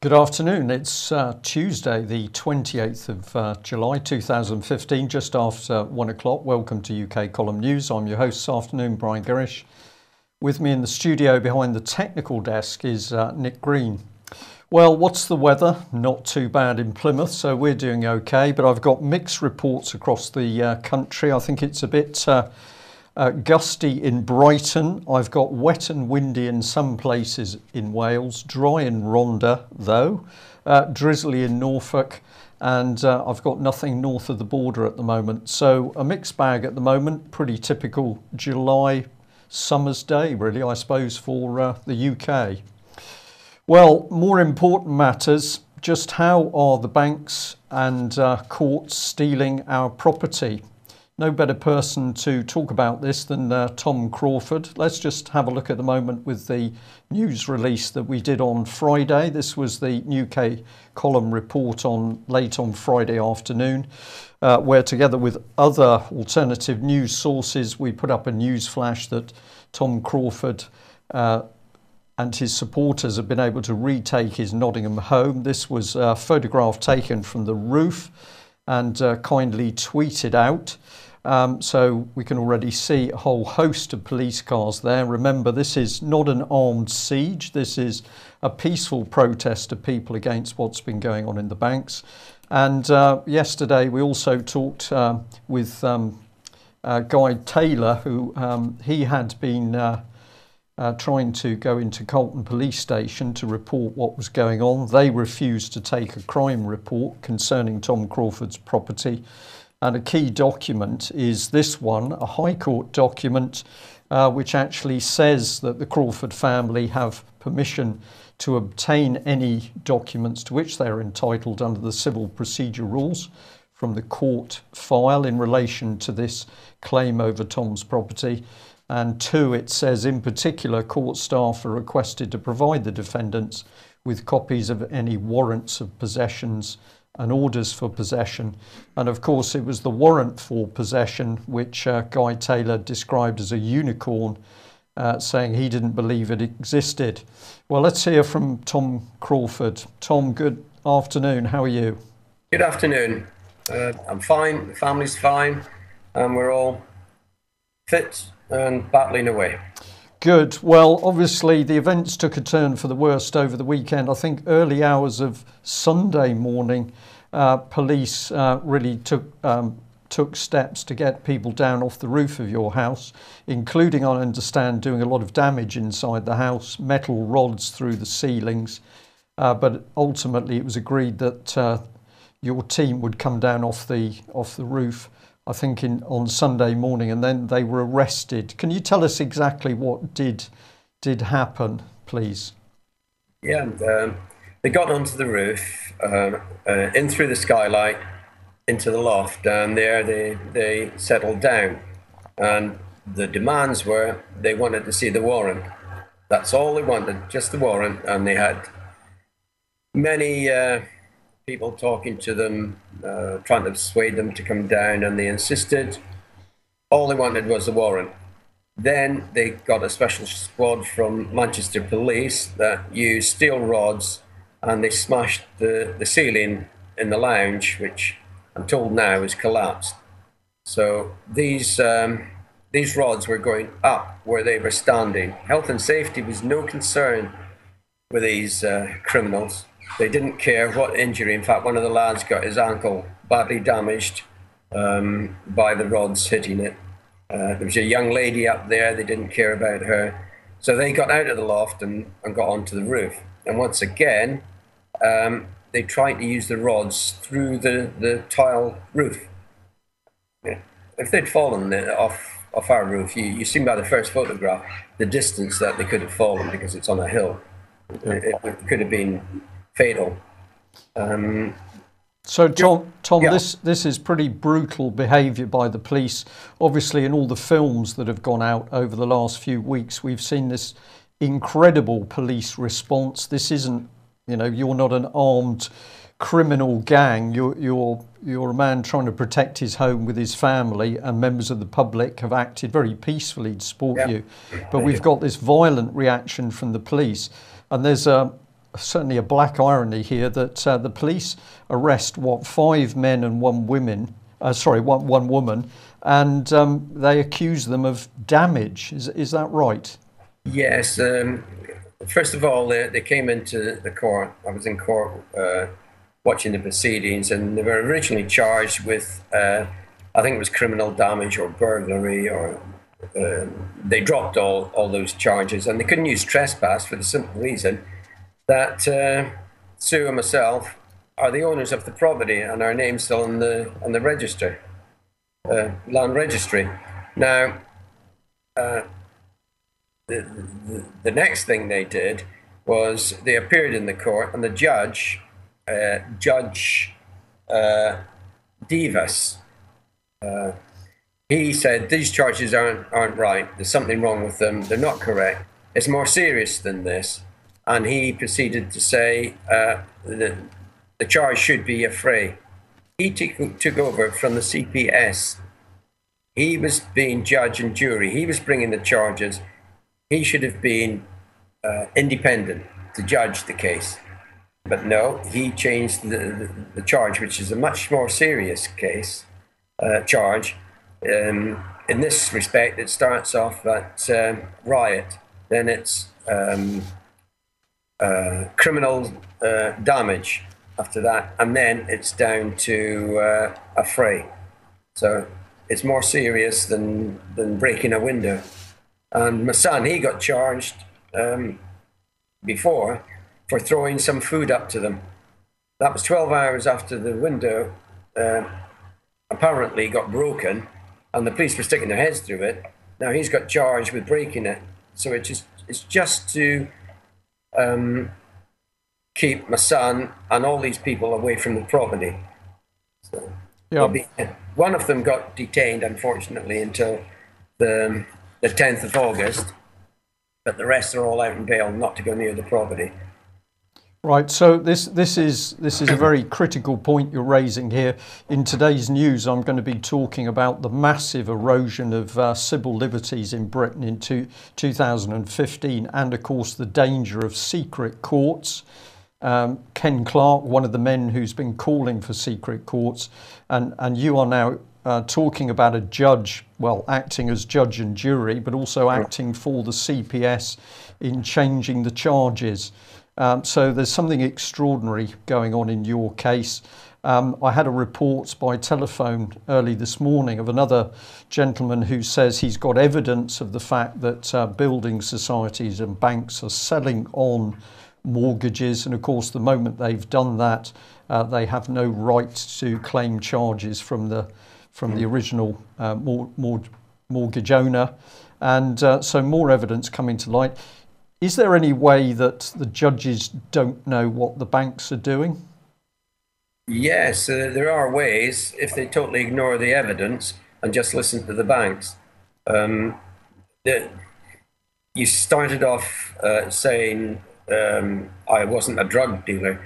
Good afternoon. It's Tuesday, the 28th of July 2015, just after 1 o'clock. Welcome to UK Column News. I'm your host this afternoon, Brian Gerrish. With me in the studio behind the technical desk is Nick Green. Well, what's the weather? Not too bad in Plymouth, so we're doing okay, but I've got mixed reports across the country. I think it's a bit gusty in Brighton. I've got wet and windy in some places in Wales, dry in Rhondda though, drizzly in Norfolk, and I've got nothing north of the border at the moment. So a mixed bag at the moment, pretty typical July summer's day really, I suppose, for the UK. Well, more important matters, just how are the banks and courts stealing our property? No better person to talk about this than Tom Crawford. Let's just have a look at the moment with the news release that we did on Friday. This was the UK Column report late on Friday afternoon, where together with other alternative news sources, we put up a news flash that Tom Crawford and his supporters have been able to retake his Nottingham home. This was a photograph taken from the roof and kindly tweeted out. So we can already see a whole host of police cars there. Remember, this is not an armed siege. This is a peaceful protest of people against what's been going on in the banks. And yesterday we also talked with Guy Taylor, who he had been trying to go into Colton Police Station to report what was going on. They refused to take a crime report concerning Tom Crawford's property. And a key document is this one, a High Court document, which actually says that the Crawford family have permission to obtain any documents to which they are entitled under the civil procedure rules from the court file in relation to this claim over Tom's property. And two, it says in particular, court staff are requested to provide the defendants with copies of any warrants of possessions and orders for possession. And of course it was the warrant for possession which Guy Taylor described as a unicorn, saying he didn't believe it existed. Well, let's hear from Tom Crawford. Tom, good afternoon. How are you? Good afternoon. I'm fine, the family's fine, and we're all fit and battling away. Good. Well, obviously the events took a turn for the worst over the weekend. I think early hours of Sunday morning, police really took steps to get people down off the roof of your house, including, I understand, doing a lot of damage inside the house, metal rods through the ceilings. But ultimately it was agreed that your team would come down off the roof, I think on Sunday morning, and then they were arrested. Can you tell us exactly what did happen, please? Yeah, they got onto the roof, in through the skylight, into the loft, and there they settled down. And the demands were they wanted to see the warrant. That's all they wanted, just the warrant. And they had many people talking to them, trying to persuade them to come down, and they insisted. All they wanted was the warrant. Then they got a special squad from Manchester Police that used steel rods, and they smashed the ceiling in the lounge, which I'm told now is collapsed. So these rods were going up where they were standing. Health and safety was no concern with these criminals. They didn't care what injury. In fact, one of the lads got his ankle badly damaged by the rods hitting it. There was a young lady up there. They didn't care about her. So they got out of the loft and got onto the roof. And once again, they tried to use the rods through the tile roof. Yeah. If they'd fallen off our roof, you see by the first photograph the distance that they could have fallen because it's on a hill. It could have been fatal. So Tom, yeah. this is pretty brutal behaviour by the police. Obviously, in all the films that have gone out over the last few weeks, we've seen this incredible police response. This isn't, you're not an armed criminal gang. You're a man trying to protect his home with his family, and members of the public have acted very peacefully to support you. But we've got this violent reaction from the police, and there's a certainly a black irony here that the police arrest, 5 men and 1 woman, one woman, and they accuse them of damage. Is that right? Yes. First of all, they came into the court. I was in court watching the proceedings, and they were originally charged with, I think it was criminal damage or burglary, or they dropped all those charges, and they couldn't use trespass for the simple reason that Sue and myself are the owners of the property, and our name's still on the register, land registry. Now, the next thing they did was they appeared in the court, and the judge, Judge Divas, he said these charges aren't right. There's something wrong with them. They're not correct. It's more serious than this. And he proceeded to say the charge should be a fray. He took over from the CPS. He was being judge and jury. He was bringing the charges. He should have been independent to judge the case. But no, he changed the charge, which is a much more serious charge. In this respect, it starts off at riot, then it's criminal damage after that, and then it's down to a fray. So it's more serious than breaking a window. And my son, he got charged before for throwing some food up to them. That was 12 hours after the window apparently got broken, and the police were sticking their heads through it. Now he's got charged with breaking it. So it's just to keep my son and all these people away from the property. So one of them got detained, unfortunately, until the 10th of August, but the rest are all out on bail not to go near the property. Right, so this is a very critical point you're raising here. In today's news, I'm going to be talking about the massive erosion of civil liberties in Britain in 2015, and of course the danger of secret courts. Ken Clarke, one of the men who's been calling for secret courts, and you are now talking about a judge, well, acting as judge and jury, but also acting for the CPS in changing the charges. So there's something extraordinary going on in your case. I had a report by telephone early this morning of another gentleman who says he's got evidence of the fact that building societies and banks are selling on mortgages, and of course the moment they've done that, they have no right to claim charges from the original mortgage owner, and so more evidence coming to light. Is there any way that the judges don't know what the banks are doing? Yes, there are ways if they totally ignore the evidence and just listen to the banks. You started off saying I wasn't a drug dealer.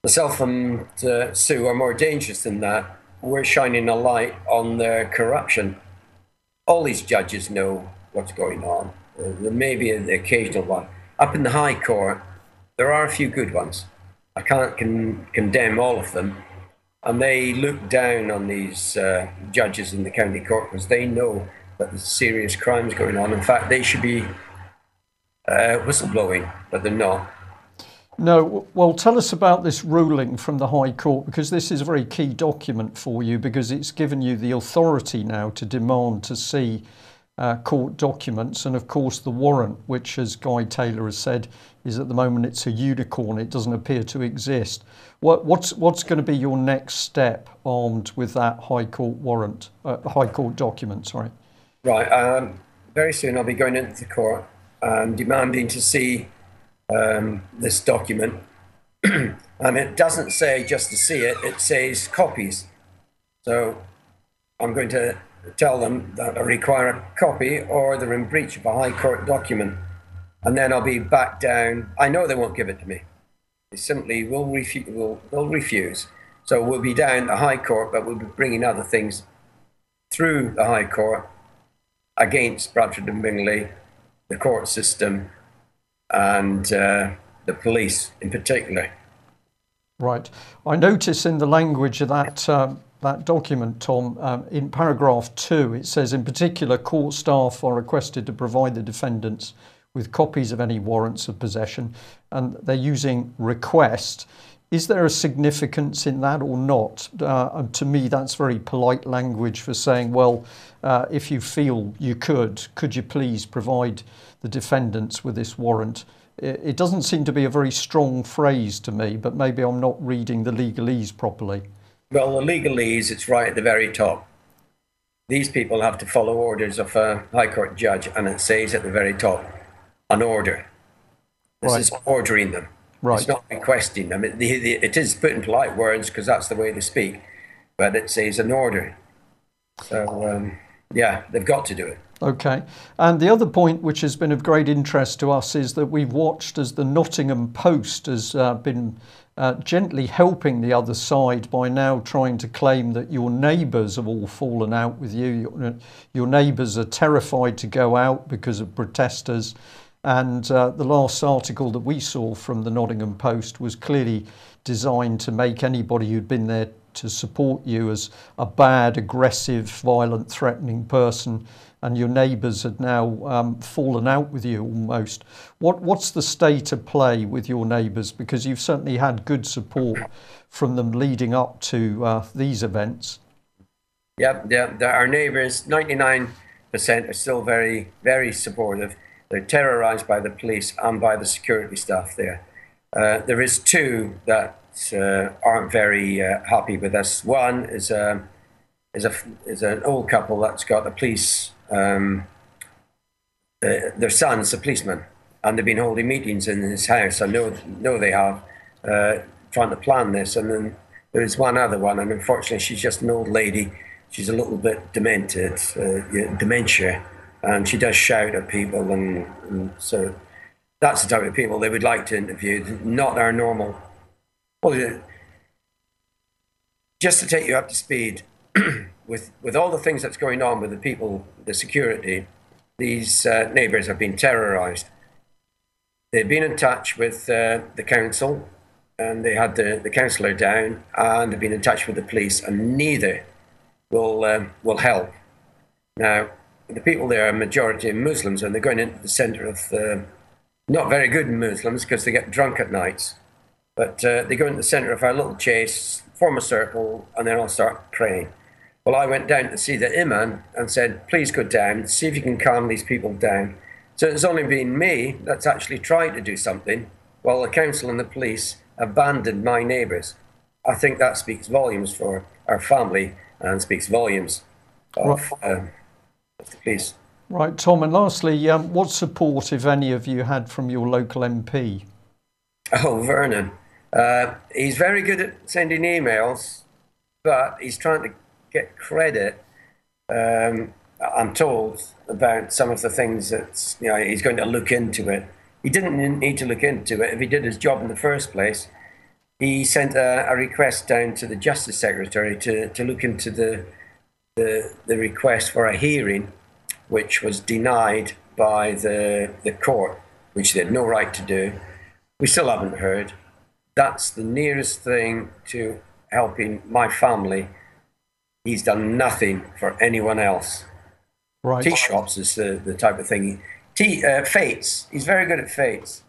Myself and Sue are more dangerous than that. We're shining a light on their corruption. All these judges know what's going on. There may be an occasional one. Up in the High Court, there are a few good ones. I can't condemn all of them. And they look down on these judges in the county court because they know that there's serious crimes going on. In fact, they should be whistleblowing, but they're not. No, well, tell us about this ruling from the High Court, because this is a very key document for you, because it's given you the authority now to demand to see court documents, and of course the warrant, which, as Guy Taylor has said, is at the moment it's a unicorn. It doesn't appear to exist. What's going to be your next step armed with that High Court warrant, High Court document? Sorry. Right. Very soon I'll be going into the court and demanding to see this document, and it doesn't say just to see it. It says copies. So I'm going to tell them that I require a copy or they're in breach of a High Court document, and then I'll be back down. I know they won't give it to me. They simply will refuse. So we'll be down the High Court, but we'll be bringing other things through the High Court against Bradford and Bingley, the court system, and the police in particular. Right. I notice in the language of that document, Tom, in paragraph 2, it says, in particular, court staff are requested to provide the defendants with copies of any warrants of possession, and they're using request. Is there a significance in that or not? And to me, that's very polite language for saying, well, if you feel you could you please provide the defendants with this warrant? It doesn't seem to be a very strong phrase to me, but maybe I'm not reading the legalese properly. Well, the legalese, it's right at the very top. These people have to follow orders of a High Court judge, and it says at the very top, an order. This is ordering them. Right. It's not requesting them. It is put in polite words because that's the way they speak, but it says an order. So, yeah, they've got to do it. Okay. And the other point which has been of great interest to us is that we've watched as the Nottingham Post has been gently helping the other side by now trying to claim that your neighbours have all fallen out with you. Your neighbours are terrified to go out because of protesters. And the last article that we saw from the Nottingham Post was clearly designed to make anybody who'd been there to support you as a bad, aggressive, violent, threatening person. And your neighbours had now fallen out with you almost. What's the state of play with your neighbours? Because you've certainly had good support from them leading up to these events. Yeah, our neighbours, 99% are still very, very supportive. They're terrorised by the police and by the security staff there. There is two that aren't very happy with us. One is an old couple that's got the police. Their son's a policeman, and they've been holding meetings in his house. I know they have, trying to plan this. And then there is one other one, and unfortunately she's just an old lady. She's a little bit demented, dementia, and she does shout at people, and so that's the type of people they would like to interview, not our normal. Well, just to take you up to speed, with all the things that's going on with the people, the security, these neighbours have been terrorised. They've been in touch with the council, and they had the councillor down, and they've been in touch with the police, and neither will help. Now, the people there are majority Muslims, and they're going into the centre of not very good Muslims because they get drunk at nights, but they go into the centre of our little chase, form a circle, and then I'll start praying. Well, I went down to see the imam and said, please go down, see if you can calm these people down. So it's only been me that's actually tried to do something, while the council and the police abandoned my neighbours. I think that speaks volumes for our family and speaks volumes of the police. Right, Tom, and lastly, what support, if any, have you had from your local MP? Oh, Vernon. He's very good at sending emails, but he's trying to get credit, I'm told, about some of the things that he's going to look into it. He didn't need to look into it if he did his job in the first place. He sent a request down to the Justice Secretary to look into the request for a hearing, which was denied by the court, which they had no right to do. We still haven't heard. That's the nearest thing to helping my family. He's done nothing for anyone else. Right. Tea shops is the type of thing. Fates. He's very good at fates.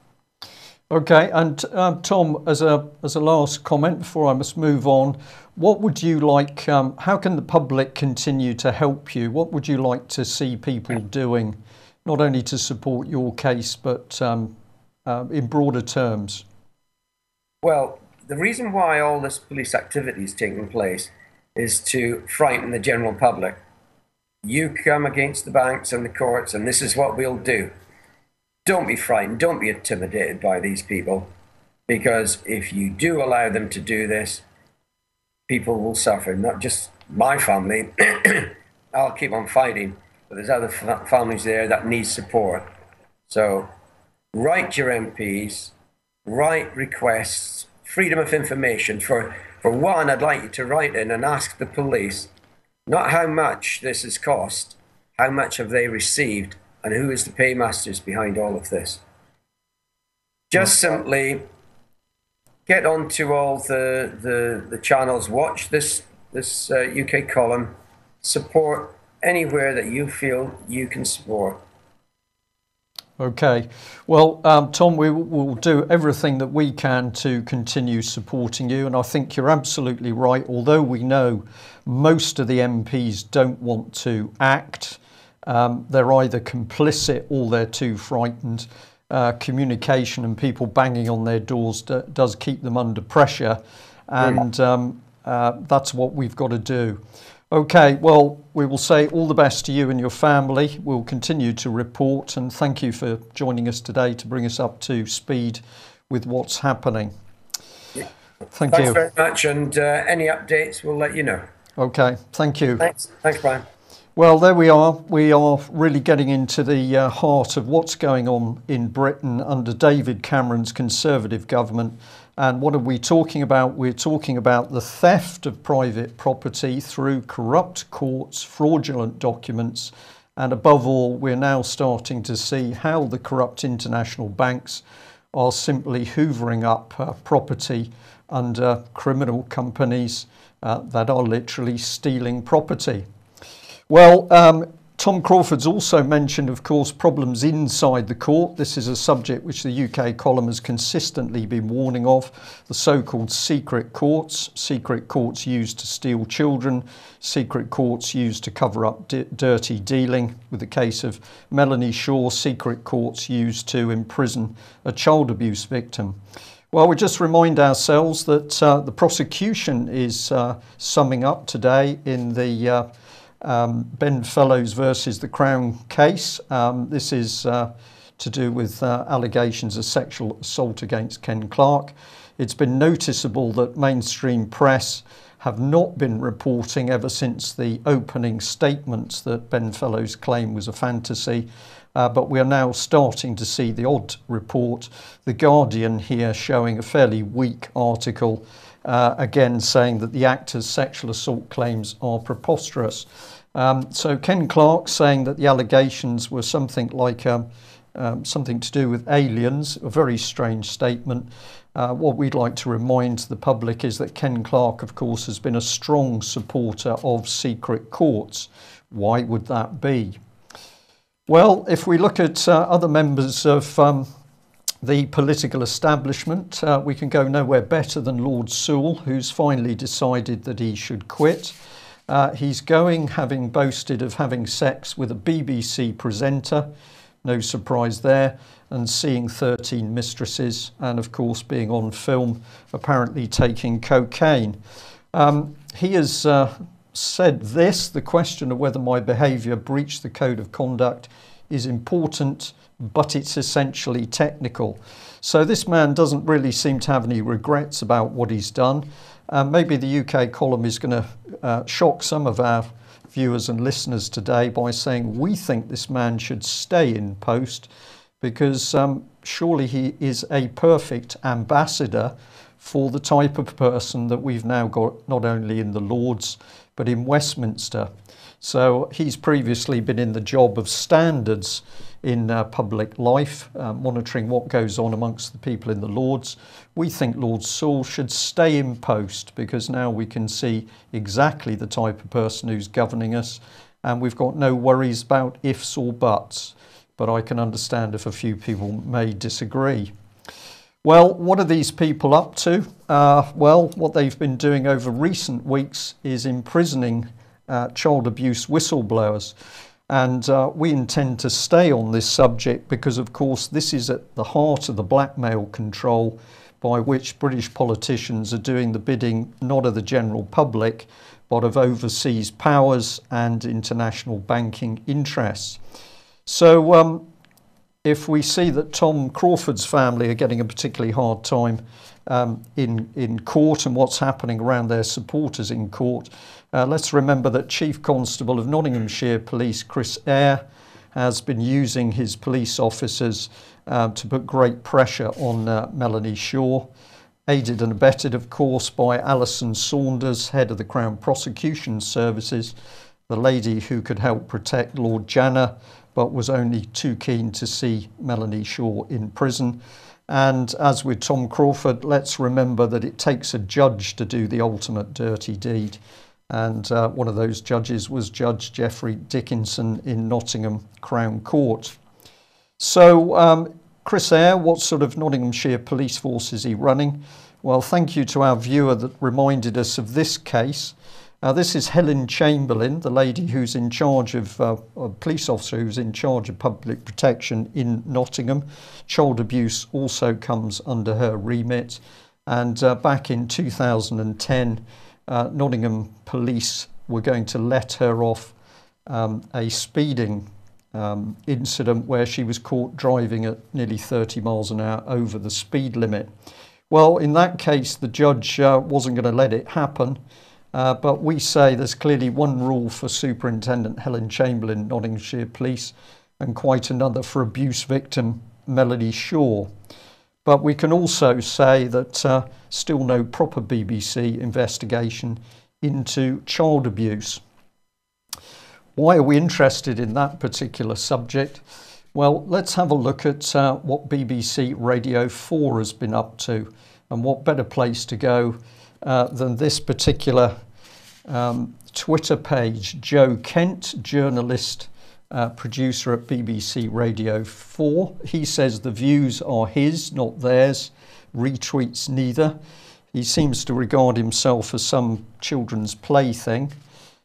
Okay, and Tom, as a last comment before I must move on, what would you like? How can the public continue to help you? What would you like to see people doing, not only to support your case, but in broader terms? Well, the reason why all this police activity is taking place is to frighten the general public. You come against the banks and the courts, and this is what we'll do. Don't be frightened. Don't be intimidated by these people, because if you do allow them to do this, people will suffer. Not just my family. I'll keep on fighting, but there's other families there that need support. So write your MPs, write requests, freedom of information. For one, I'd like you to write in and ask the police not how much this has cost, how much have they received, and who is the paymasters behind all of this. just simply get onto all the channels, watch this UK column, support anywhere that you feel you can support. Okay. Well, Tom, we will do everything that we can to continue supporting you. And I think you're absolutely right. Although we know most of the MPs don't want to act, they're either complicit or they're too frightened. Communication and people banging on their doors does keep them under pressure. And that's what we've got to do. Okay, well, we will say all the best to you and your family. We'll continue to report, and thank you for joining us today to bring us up to speed with what's happening. Thanks you. Thanks very much, and any updates, we'll let you know. Okay, thank you. Thanks, Brian. Well, there we are. We are really getting into the heart of what's going on in Britain under David Cameron's Conservative government. And what are we talking about? We're talking about the theft of private property through corrupt courts, fraudulent documents, and above all, we're now starting to see how the corrupt international banks are simply hoovering up property under criminal companies that are literally stealing property. Well, Tom Crawford's also mentioned, of course, problems inside the court. This is a subject which the UK column has consistently been warning of. The so-called secret courts used to steal children, secret courts used to cover up dirty dealing. With the case of Melanie Shaw, secret courts used to imprison a child abuse victim. Well, we just remind ourselves that the prosecution is summing up today in the Bedfellows versus the Crown case. This is to do with allegations of sexual assault against Ken Clarke. It's been noticeable that mainstream press have not been reporting ever since the opening statements that Bedfellows claim was a fantasy. But we are now starting to see the odd report. The Guardian here showing a fairly weak article, again saying that the actor's sexual assault claims are preposterous. So Ken Clarke saying that the allegations were something like something to do with aliens, a very strange statement. What we'd like to remind the public is that Ken Clarke, of course, has been a strong supporter of secret courts. Why would that be? Well, if we look at other members of the political establishment, we can go nowhere better than Lord Sewell, who's finally decided that he should quit. He's going, having boasted of having sex with a BBC presenter, no surprise there, and seeing 13 mistresses, and of course being on film, apparently taking cocaine. He has said this: the question of whether my behaviour breached the code of conduct is important, but it's essentially technical. So this man doesn't really seem to have any regrets about what he's done. Maybe the UK column is going to shock some of our viewers and listeners today by saying we think this man should stay in post, because surely he is a perfect ambassador for the type of person that we've now got not only in the Lords but in Westminster. So he's previously been in the job of standards in public life, monitoring what goes on amongst the people in the Lords. We think Lord Sewell should stay in post, because now we can see exactly the type of person who's governing us, and we've got no worries about ifs or buts. But I can understand if a few people may disagree. Well, what are these people up to? Well, what they've been doing over recent weeks is imprisoning child abuse whistleblowers. And we intend to stay on this subject because, of course, this is at the heart of the blackmail control by which British politicians are doing the bidding not of the general public, but of overseas powers and international banking interests. So if we see that Tom Crawford's family are getting a particularly hard time in court and what's happening around their supporters in court, let's remember that Chief Constable of Nottinghamshire Police Chris Eyre has been using his police officers to put great pressure on Melanie Shaw, aided and abetted, of course, by Alison Saunders, head of the Crown Prosecution Services, the lady who could help protect Lord Janner, but was only too keen to see Melanie Shaw in prison. And as with Tom Crawford, let's remember that it takes a judge to do the ultimate dirty deed. And one of those judges was Judge Geoffrey Dickinson in Nottingham Crown Court. So Chris Eyre, what sort of Nottinghamshire police force is he running? Well, thank you to our viewer that reminded us of this case. This is Helen Chamberlain, the lady who's in charge of, a police officer who's in charge of public protection in Nottingham. Child abuse also comes under her remit. And back in 2010, Nottingham police were going to let her off a speeding incident where she was caught driving at nearly 30 miles an hour over the speed limit. Well, in that case, the judge wasn't going to let it happen. But we say there's clearly one rule for Superintendent Helen Chamberlain, Nottinghamshire Police, and quite another for abuse victim Melanie Shaw. But we can also say that still no proper BBC investigation into child abuse. Why are we interested in that particular subject? Well, let's have a look at what BBC Radio 4 has been up to, and what better place to go than this particular Twitter page. Joe Kent, journalist, producer at BBC Radio 4. He says the views are his, not theirs. Retweets neither. He seems to regard himself as some children's plaything.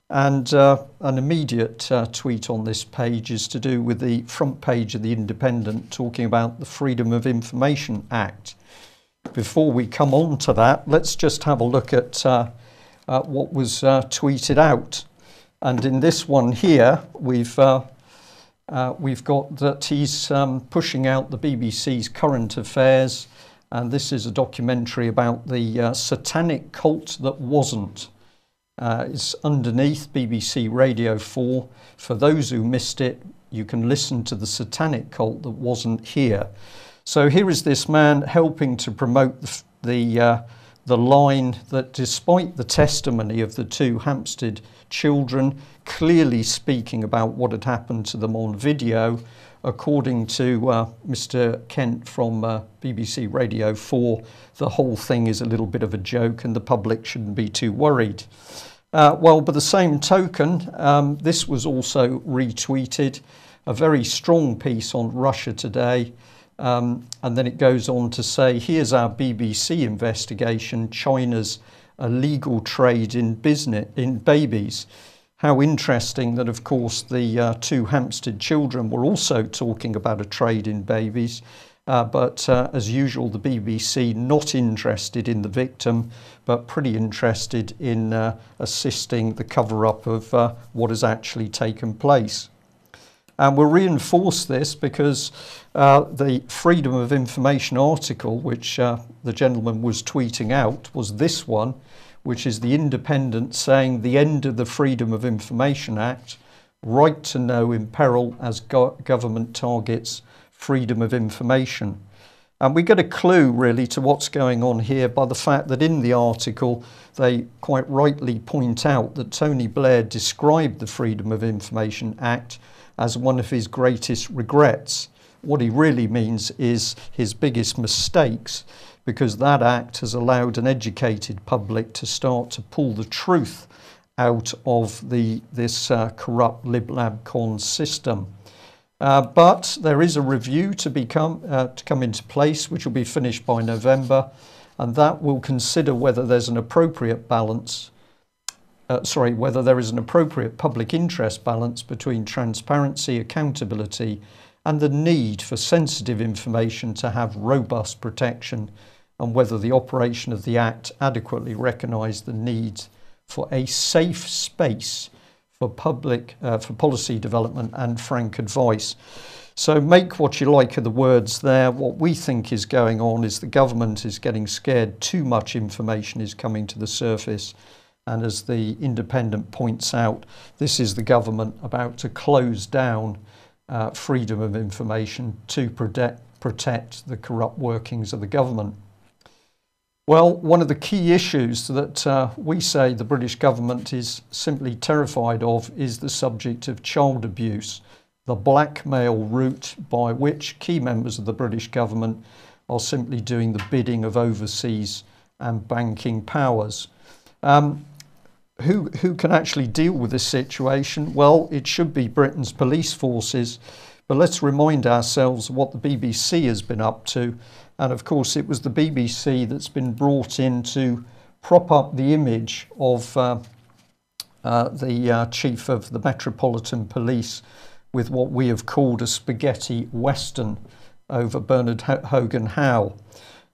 And an immediate tweet on this page is to do with the front page of The Independent, talking about the Freedom of Information Act. Before we come on to that, let's just have a look at what was tweeted out. And in this one here, we've got that he's pushing out the BBC's Current Affairs, and this is a documentary about the satanic cult that wasn't. It's underneath BBC Radio 4. For those who missed it, you can listen to the satanic cult that wasn't here. So here is this man helping to promote the line that, despite the testimony of the two Hampstead children clearly speaking about what had happened to them on video, according to Mr. Kent from BBC Radio 4, the whole thing is a little bit of a joke and the public shouldn't be too worried. Well, by the same token, this was also retweeted, a very strong piece on Russia Today. And then it goes on to say, here's our BBC investigation, China's illegal trade in babies. How interesting that, of course, the two Hampstead children were also talking about a trade in babies. But as usual, the BBC not interested in the victim, but pretty interested in assisting the cover-up of what has actually taken place. And we'll reinforce this because the Freedom of Information article, which the gentleman was tweeting out, was this one, which is The Independent saying the end of the Freedom of Information Act, right to know in peril as government targets freedom of information. And we get a clue really to what's going on here by the fact that in the article they quite rightly point out that Tony Blair described the Freedom of Information Act as one of his greatest regrets. What he really means is his biggest mistakes, because that act has allowed an educated public to start to pull the truth out of this corrupt LibLabCon system. But there is a review to come into place, which will be finished by November, and that will consider whether there's an appropriate balance, whether there is an appropriate public interest balance between transparency, accountability, and the need for sensitive information to have robust protection, and whether the operation of the Act adequately recognised the need for a safe space for policy development and frank advice. So make what you like of the words there. What we think is going on is the government is getting scared too much information is coming to the surface. And as the Independent points out, this is the government about to close down freedom of information to protect the corrupt workings of the government. Well, one of the key issues that we say the British government is simply terrified of is the subject of child abuse, the blackmail route by which key members of the British government are simply doing the bidding of overseas and banking powers. Who can actually deal with this situation? Well, it should be Britain's police forces, but let's remind ourselves what the BBC has been up to. And of course, it was the BBC that's been brought in to prop up the image of the chief of the Metropolitan Police with what we have called a spaghetti western over Bernard Hogan Howe.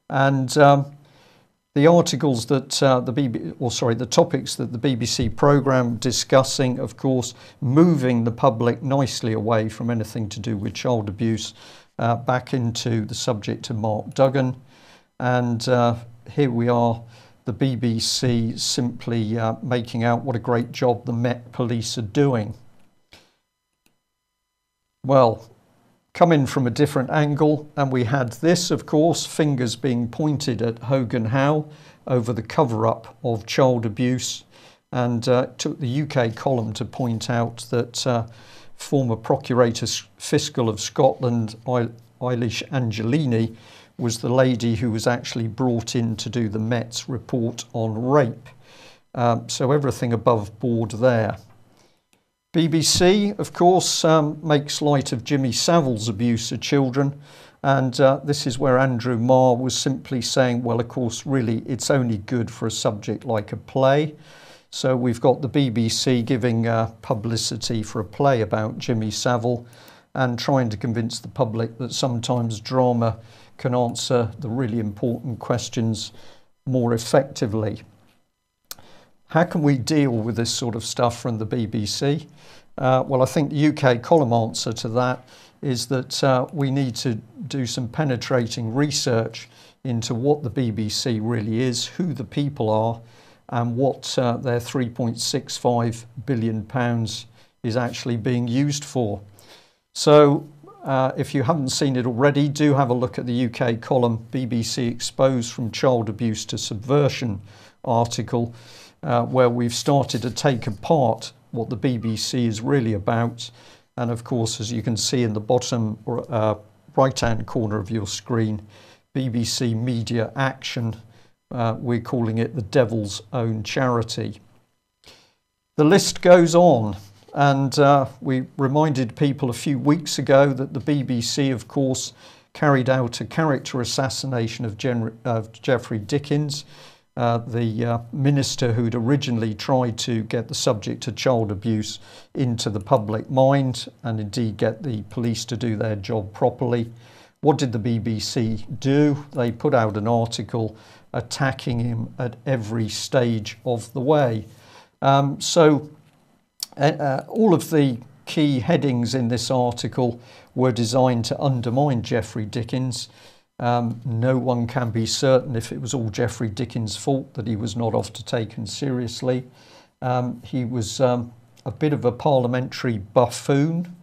And the articles that the topics that the BBC programme discussing, of course, moving the public nicely away from anything to do with child abuse, back into the subject of Mark Duggan. And here we are, the BBC simply making out what a great job the Met Police are doing. Well, coming from a different angle, and we had this, of course, fingers being pointed at Hogan Howe over the cover-up of child abuse, and took the UK column to point out that former Procurator Fiscal of Scotland, Eilish Angelini, was the lady who was actually brought in to do the Met's report on rape. So everything above board there. BBC, of course, makes light of Jimmy Savile's abuse of children, and this is where Andrew Marr was simply saying, well, of course, really, it's only good for a subject like a play. So we've got the BBC giving publicity for a play about Jimmy Savile and trying to convince the public that sometimes drama can answer the really important questions more effectively. How can we deal with this sort of stuff from the BBC? Well, I think the UK column answer to that is that we need to do some penetrating research into what the BBC really is, who the people are, and what their £3.65 billion is actually being used for. So if you haven't seen it already, do have a look at the UK column, BBC Exposed from Child Abuse to Subversion article, where we've started to take apart what the BBC is really about. And of course, as you can see in the bottom right-hand corner of your screen, BBC Media Action, we're calling it the devil's own charity. The list goes on. And we reminded people a few weeks ago that the BBC, of course, carried out a character assassination of Geoffrey Dickens, the minister who'd originally tried to get the subject of child abuse into the public mind and indeed get the police to do their job properly. What did the BBC do? They put out an article attacking him at every stage of the way. All of the key headings in this article were designed to undermine Geoffrey Dickens. No one can be certain if it was all Geoffrey Dickens' fault that he was not often taken seriously. He was a bit of a parliamentary buffoon,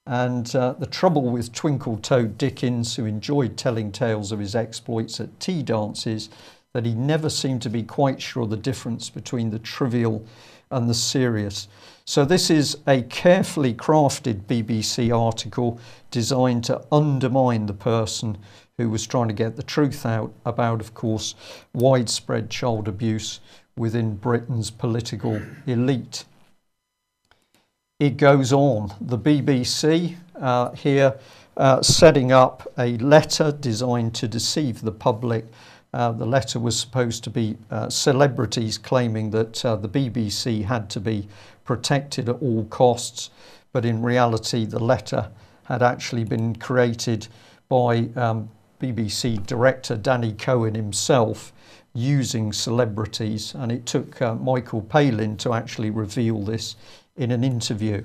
and the trouble with Twinkle-Toed Dickens, who enjoyed telling tales of his exploits at tea dances, that he never seemed to be quite sure the difference between the trivial and the serious. So this is a carefully crafted BBC article designed to undermine the person who was trying to get the truth out about, of course, widespread child abuse within Britain's political elite. It goes on. The BBC here setting up a letter designed to deceive the public. The letter was supposed to be celebrities claiming that the BBC had to be protected at all costs, but in reality the letter had actually been created by BBC director Danny Cohen himself using celebrities, and it took Michael Palin to actually reveal this in an interview.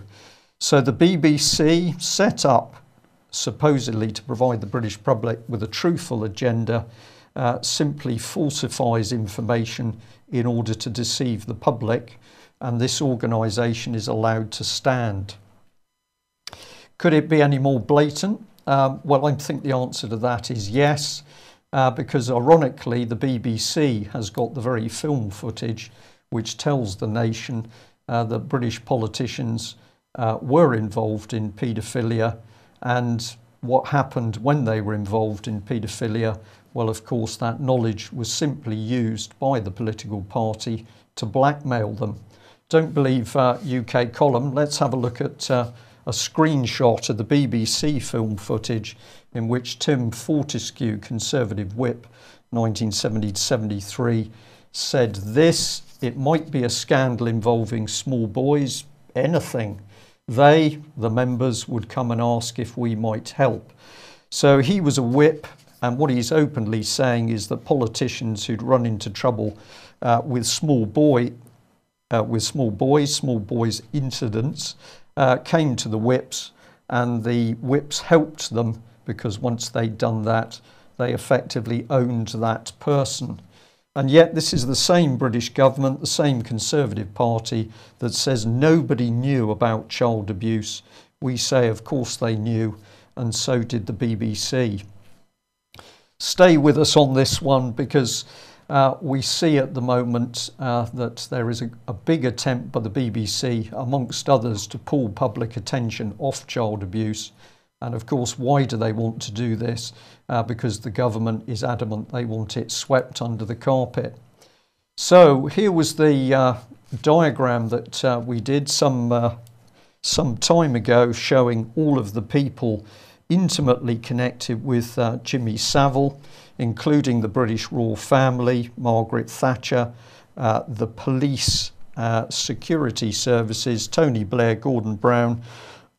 So the BBC, set up supposedly to provide the British public with a truthful agenda, simply falsifies information in order to deceive the public, and this organisation is allowed to stand. Could it be any more blatant? Well, I think the answer to that is yes, because ironically the BBC has got the very film footage which tells the nation that British politicians were involved in paedophilia, and what happened when they were involved in paedophilia? Well, of course, that knowledge was simply used by the political party to blackmail them. Don't believe UK Column? Let's have a look at a screenshot of the BBC film footage in which Tim Fortescue, Conservative whip, 1970-73, said this: "It might be a scandal involving small boys, anything. They, the members, would come and ask if we might help." So he was a whip, and what he's openly saying is that politicians who'd run into trouble with small boys incidents, came to the whips, and the whips helped them because once they'd done that, they effectively owned that person. And yet this is the same British government, the same Conservative Party that says nobody knew about child abuse. We say, of course they knew, and so did the BBC. Stay with us on this one, because we see at the moment that there is a big attempt by the BBC, amongst others, to pull public attention off child abuse. And of course, why do they want to do this? Because the government is adamant they want it swept under the carpet. So here was the diagram that we did some time ago, showing all of the people intimately connected with Jimmy Savile, including the British royal family, Margaret Thatcher, the police, security services, Tony Blair, Gordon Brown,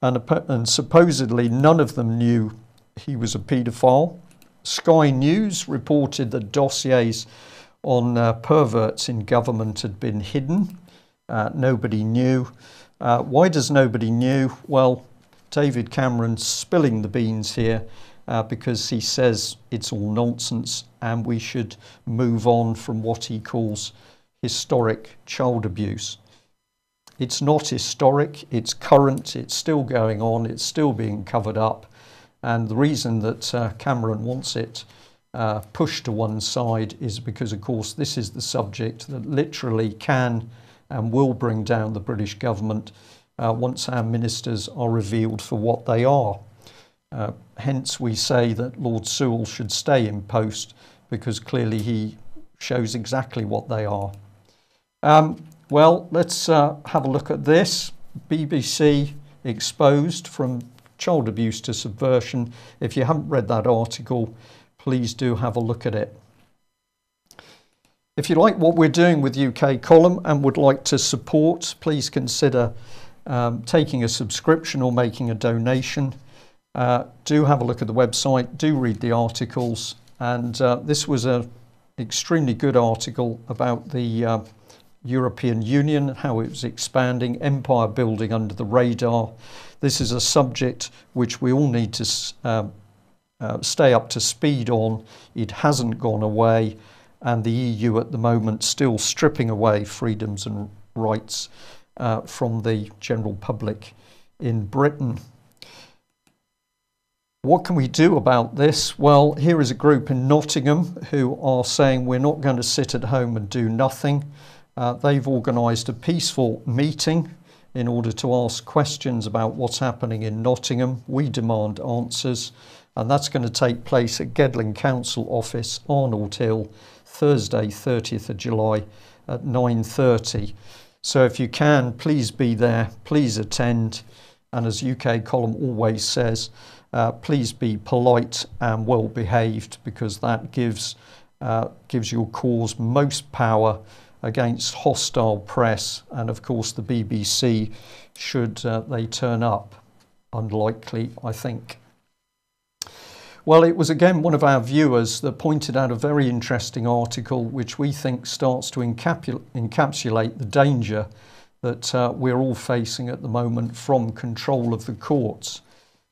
and supposedly none of them knew he was a paedophile. Sky News reported that dossiers on perverts in government had been hidden. Nobody knew. Why does nobody knew? Well, David Cameron's spilling the beans here because he says it's all nonsense and we should move on from what he calls historic child abuse. It's not historic, it's current, it's still going on, it's still being covered up. And the reason that Cameron wants it pushed to one side is because, of course, this is the subject that literally can and will bring down the British government once our ministers are revealed for what they are. Hence we say that Lord Sewell should stay in post, because clearly he shows exactly what they are. Well, let's have a look at this. BBC exposed from child abuse to subversion. If you haven't read that article, please do have a look at it. If you like what we're doing with UK Column and would like to support, please consider taking a subscription or making a donation. Do have a look at the website, do read the articles, and this was an extremely good article about the European Union, how it was expanding, empire building under the radar. This is a subject which we all need to stay up to speed on. It hasn't gone away, and the EU at the moment still stripping away freedoms and rights from the general public in Britain. What can we do about this? Well, here is a group in Nottingham who are saying we're not going to sit at home and do nothing. They've organised a peaceful meeting in order to ask questions about what's happening in Nottingham. We demand answers, and that's going to take place at Gedling Council Office, Arnold Hill, Thursday, 30th of July at 9:30. So if you can, please be there, please attend, and as UK Column always says, please be polite and well behaved, because that gives your cause most power against hostile press, and of course the BBC, should they turn up. Unlikely, I think. Well, it was again one of our viewers that pointed out a very interesting article which we think starts to encapsulate the danger that we're all facing at the moment from control of the courts.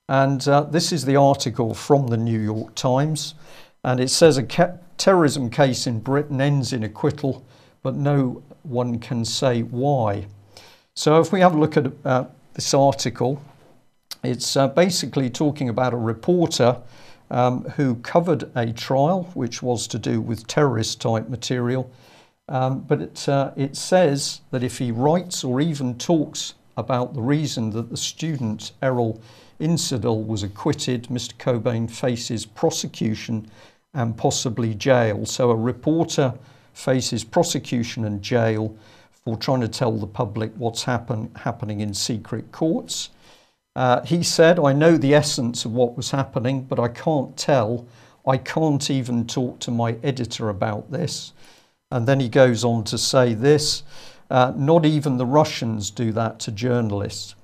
And this is the article from the New York Times, and it says a terrorism case in Britain ends in acquittal, but no one can say why. So if we have a look at this article, it's basically talking about a reporter who covered a trial which was to do with terrorist type material, but it says that if he writes or even talks about the reason that the student Errol Insadel was acquitted, Mr. Cobain faces prosecution and possibly jail. So a reporter faces prosecution and jail for trying to tell the public what's happening in secret courts. He said, "I know the essence of what was happening, but I can't tell. I can't even talk to my editor about this." And then he goes on to say this, "Not even the Russians do that to journalists."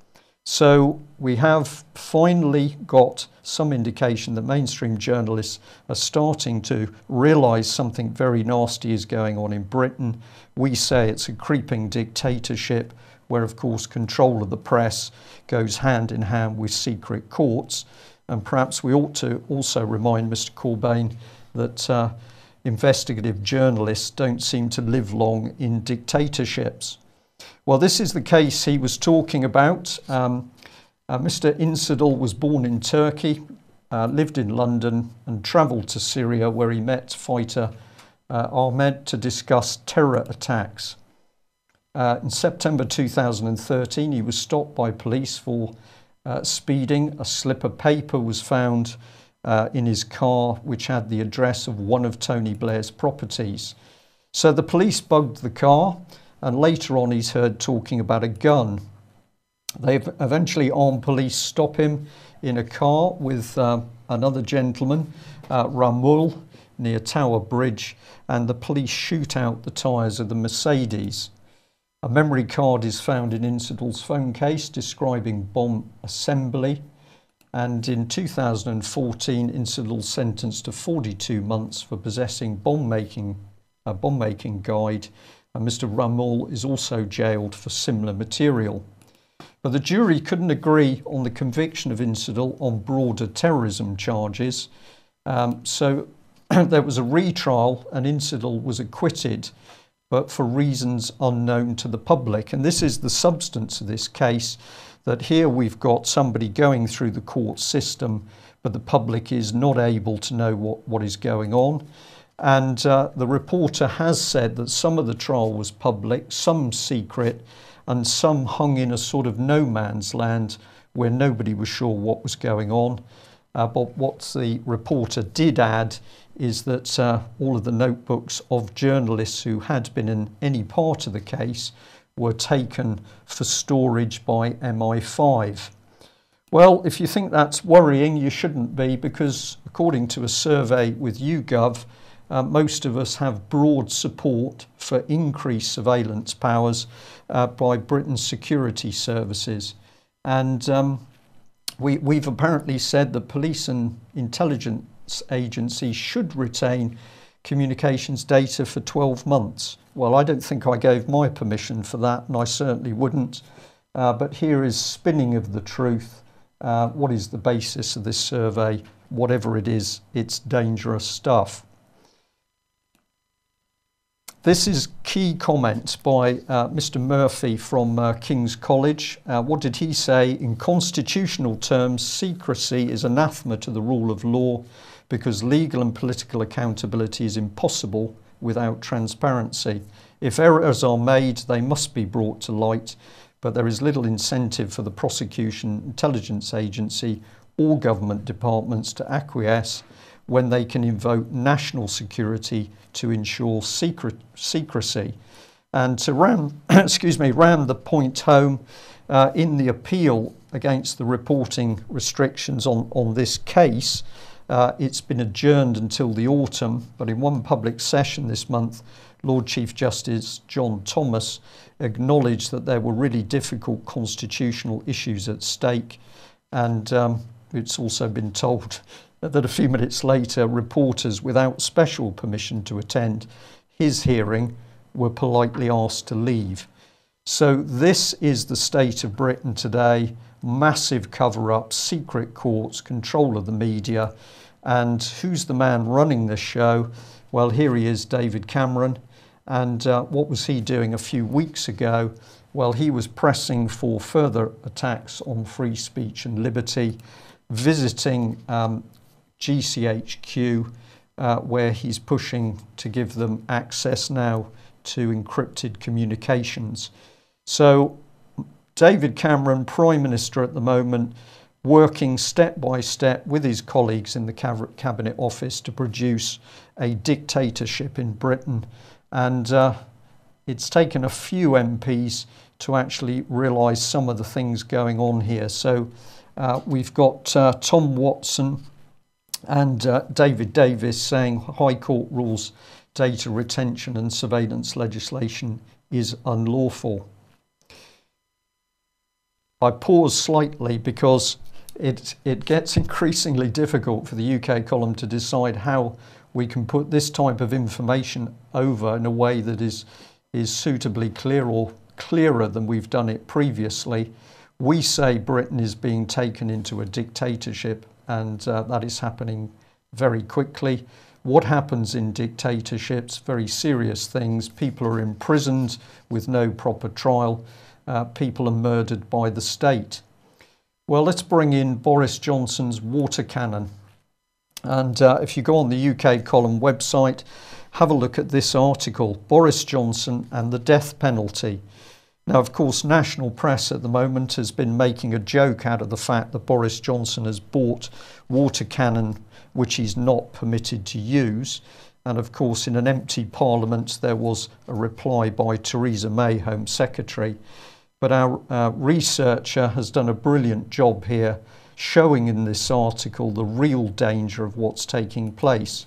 So we have finally got some indication that mainstream journalists are starting to realise something very nasty is going on in Britain. We say it's a creeping dictatorship where, of course, control of the press goes hand in hand with secret courts. And perhaps we ought to also remind Mr. Cobain that investigative journalists don't seem to live long in dictatorships. Well, this is the case he was talking about. Mr. Insadel was born in Turkey, lived in London and travelled to Syria, where he met fighter Ahmed to discuss terror attacks. In September 2013, he was stopped by police for speeding. A slip of paper was found in his car, which had the address of one of Tony Blair's properties. So the police bugged the car, and later on he's heard talking about a gun. They eventually, armed police stop him in a car with another gentleman, Ramul, near Tower Bridge, and the police shoot out the tyres of the Mercedes. A memory card is found in Insadel's phone case describing bomb assembly. And in 2014, Insadel sentenced to 42 months for possessing a bomb-making guide, and Mr. Ramul is also jailed for similar material. But the jury couldn't agree on the conviction of Insadel on broader terrorism charges. So there was a retrial and Insadel was acquitted, but for reasons unknown to the public. And this is the substance of this case, that here we've got somebody going through the court system, but the public is not able to know what is going on. And the reporter has said that some of the trial was public, some secret, and some hung in a sort of no man's land where nobody was sure what was going on. But what the reporter did add is that all of the notebooks of journalists who had been in any part of the case were taken for storage by MI5. Well, if you think that's worrying, you shouldn't be, because according to a survey with YouGov, most of us have broad support for increased surveillance powers by Britain's security services. And we've apparently said that police and intelligence agencies should retain communications data for 12 months. Well, I don't think I gave my permission for that, and I certainly wouldn't. But here is spinning of the truth. What is the basis of this survey? Whatever it is, it's dangerous stuff. This is key comments by Mr. Murphy from King's College. What did he say? In constitutional terms, secrecy is anathema to the rule of law because legal and political accountability is impossible without transparency. If errors are made, they must be brought to light, but there is little incentive for the prosecution, intelligence agency, or government departments to acquiesce when they can invoke national security to ensure secrecy. And to ram the point home, in the appeal against the reporting restrictions on this case, it's been adjourned until the autumn, but in one public session this month, Lord Chief Justice John Thomas acknowledged that there were really difficult constitutional issues at stake, and it's also been told that a few minutes later, reporters without special permission to attend his hearing were politely asked to leave. So this is the state of Britain today: massive cover-up, secret courts, control of the media. And who's the man running this show? Well, here he is, David Cameron. And what was he doing a few weeks ago? Well, he was pressing for further attacks on free speech and liberty, visiting GCHQ, where he's pushing to give them access now to encrypted communications. So David Cameron, Prime Minister at the moment, working step by step with his colleagues in the Cabinet Office to produce a dictatorship in Britain. And it's taken a few MPs to actually realise some of the things going on here. So we've got Tom Watson and David Davis saying High Court rules data retention and surveillance legislation is unlawful. I pause slightly because it gets increasingly difficult for the UK column to decide how we can put this type of information over in a way that is suitably clear or clearer than we've done it previously. We say Britain is being taken into a dictatorship, and that is happening very quickly. What happens in dictatorships? Very serious things. People are imprisoned with no proper trial. People are murdered by the state. Well, let's bring in Boris Johnson's water cannon. And if you go on the UK column website, have a look at this article, Boris Johnson and the death penalty. Now, of course, national press at the moment has been making a joke out of the fact that Boris Johnson has bought water cannon which he's not permitted to use. And of course, in an empty parliament, there was a reply by Theresa May, Home Secretary. But our researcher has done a brilliant job here, showing in this article the real danger of what's taking place.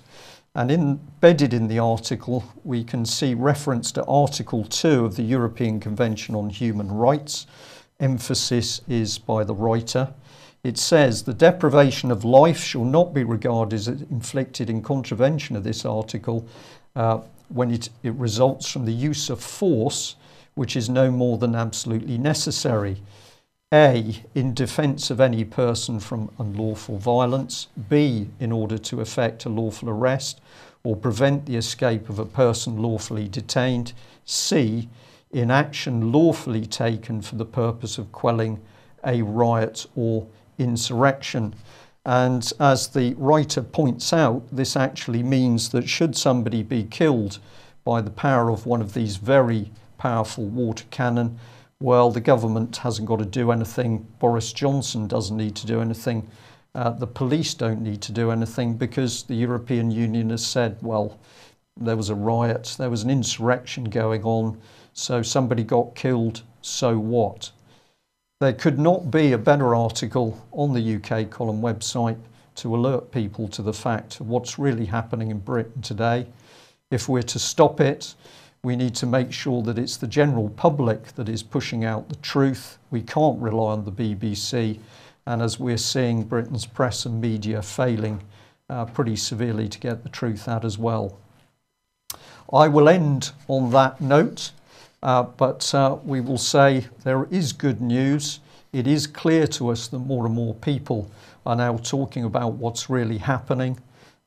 And embedded in the article, we can see reference to Article 2 of the European Convention on Human Rights. Emphasis is by the writer. It says the deprivation of life shall not be regarded as inflicted in contravention of this article when it results from the use of force, which is no more than absolutely necessary. A, in defence of any person from unlawful violence. B, in order to effect a lawful arrest or prevent the escape of a person lawfully detained. C, in action lawfully taken for the purpose of quelling a riot or insurrection. And as the writer points out, this actually means that should somebody be killed by the power of one of these very powerful water cannon, well, the government hasn't got to do anything. Boris Johnson doesn't need to do anything. The police don't need to do anything, because the European Union has said, well, there was a riot, there was an insurrection going on, so somebody got killed, so what? There could not be a better article on the UK column website to alert people to the fact of what's really happening in Britain today. If we're to stop it, we need to make sure that it's the general public that is pushing out the truth. We can't rely on the BBC. And as we're seeing, Britain's press and media failing pretty severely to get the truth out as well. I will end on that note, but we will say there is good news. It is clear to us that more and more people are now talking about what's really happening.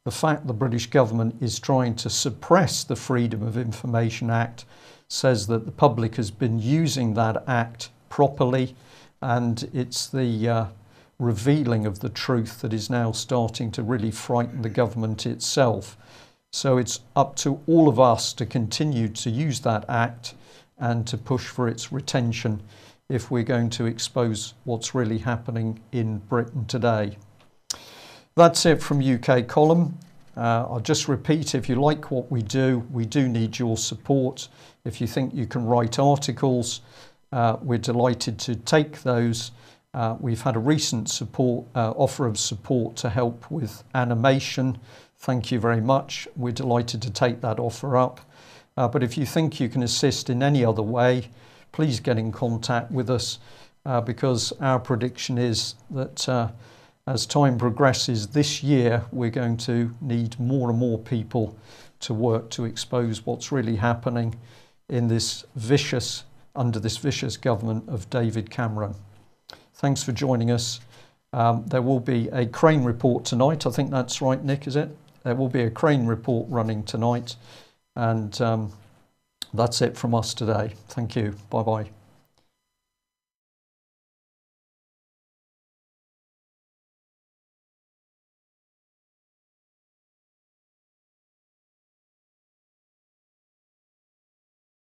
The fact the British government is trying to suppress the Freedom of Information Act says that the public has been using that act properly, and it's the revealing of the truth that is now starting to really frighten the government itself. So it's up to all of us to continue to use that act and to push for its retention if we're going to expose what's really happening in Britain today. That's it from UK column. I'll just repeat, if you like what we do need your support. If you think you can write articles, we're delighted to take those. We've had a recent offer of support to help with animation. Thank you very much. We're delighted to take that offer up. But if you think you can assist in any other way, please get in contact with us, because our prediction is that as time progresses this year, we're going to need more and more people to work to expose what's really happening in this under this vicious government of David Cameron. Thanks for joining us. There will be a crane report tonight. I think that's right, Nick, is it? There will be a crane report running tonight. And that's it from us today. Thank you. Bye-bye.